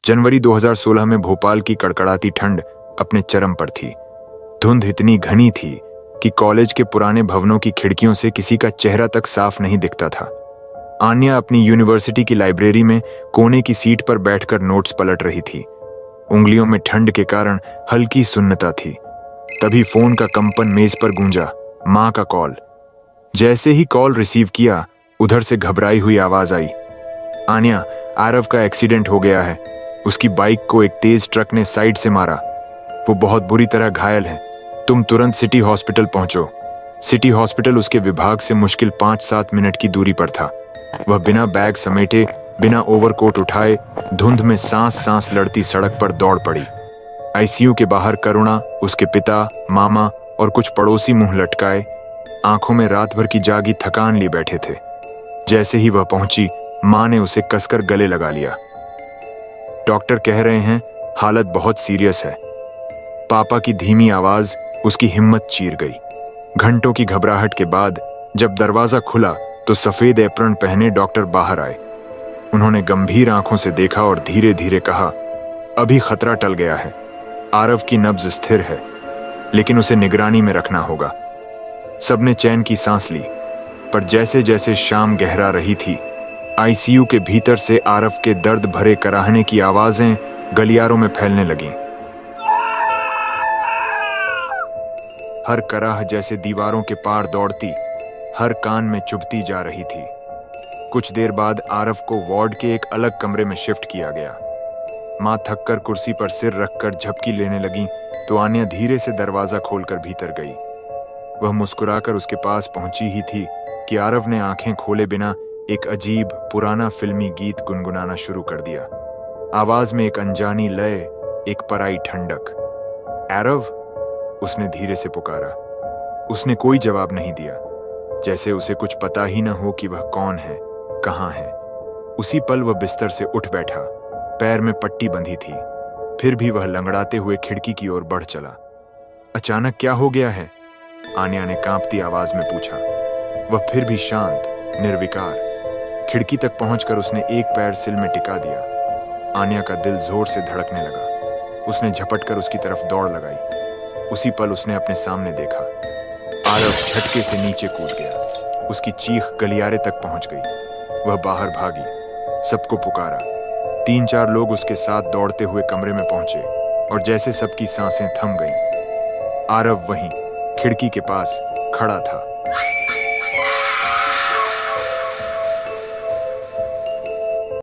जनवरी 2016 में भोपाल की कड़कड़ाती ठंड अपने चरम पर थी। धुंध इतनी घनी थी कि कॉलेज के पुराने भवनों की खिड़कियों से किसी का चेहरा तक साफ नहीं दिखता था। आन्या अपनी यूनिवर्सिटी की लाइब्रेरी में कोने की सीट पर बैठकर नोट्स पलट रही थी। उंगलियों में ठंड के कारण हल्की सुन्नता थी। तभी फोन का कंपन मेज पर गूंजा। माँ का कॉल। जैसे ही कॉल रिसीव किया, उधर से घबराई हुई आवाज आई, आन्या, आरव का एक्सीडेंट हो गया है। उसकी बाइक को एक तेज ट्रक ने साइड से मारा। वो बहुत बुरी तरह घायल है। तुम तुरंत सिटी हॉस्पिटल पहुंचो। सिटी हॉस्पिटल उसके विभाग से मुश्किल 5-7 मिनट की दूरी पर था। वह बिना बैग समेटे, बिना ओवरकोट उठाए, धुंध में सांस सांस लड़ती सड़क पर दौड़ पड़ी। आईसीयू के बाहर करुणा, उसके पिता, मामा और कुछ पड़ोसी मुंह लटकाए, आंखों में रात भर की जागी थकान लिए बैठे थे। जैसे ही वह पहुंची, मां ने उसे कसकर गले लगा लिया। डॉक्टर कह रहे हैं हालत बहुत सीरियस है। पापा की धीमी आवाज उसकी हिम्मत चीर गई। घंटों की घबराहट के बाद जब दरवाजा खुला तो सफेद एप्रन पहने डॉक्टर बाहर आए। उन्होंने गंभीर आंखों से देखा और धीरे धीरे कहा, अभी खतरा टल गया है। आरव की नब्ज स्थिर है, लेकिन उसे निगरानी में रखना होगा। सबने चैन की सांस ली, पर जैसे जैसे शाम गहरा रही थी, आईसीयू के भीतर से आरव के दर्द भरे कराहने की आवाजें गलियारों में फैलने लगीं। हर कराह जैसे दीवारों के पार दौड़ती, हर कान में चुभती जा रही थी। कुछ देर बाद आरव को वार्ड के एक अलग कमरे में शिफ्ट किया गया। मां थककर कुर्सी पर सिर रखकर झपकी लेने लगी तो आन्या धीरे से दरवाजा खोलकर भीतर गई। वह मुस्कुराकर उसके पास पहुंची ही थी कि आरव ने आंखें खोले बिना एक अजीब पुराना फिल्मी गीत गुनगुनाना शुरू कर दिया। आवाज में एक अनजानी लय, एक पराई ठंडक। आरव, उसने धीरे से पुकारा। उसने कोई जवाब नहीं दिया, जैसे उसे कुछ पता ही न हो कि वह कौन है, कहां है। उसी पल वह बिस्तर से उठ बैठा। पैर में पट्टी बंधी थी, फिर भी वह लंगड़ाते हुए खिड़की की ओर बढ़ चला। अचानक क्या हो गया है? आन्या ने कांपती आवाज में पूछा। वह फिर भी शांत, निर्विकार। खिड़की तक पहुंचकर उसने एक पैर सिल में टिका दिया। आन्या का दिल जोर से धड़कने लगा। उसने झपटकर उसकी तरफ दौड़ लगाई। उसी पल उसने अपने सामने देखा। आरव झटके से नीचे कूद गया। उसकी चीख गलियारे तक पहुंच गई। वह बाहर भागी, सबको पुकारा। 3-4 लोग उसके साथ दौड़ते हुए कमरे में पहुंचे और जैसे सबकी सांसें थम गईं, आरव वहीं खिड़की के पास खड़ा था।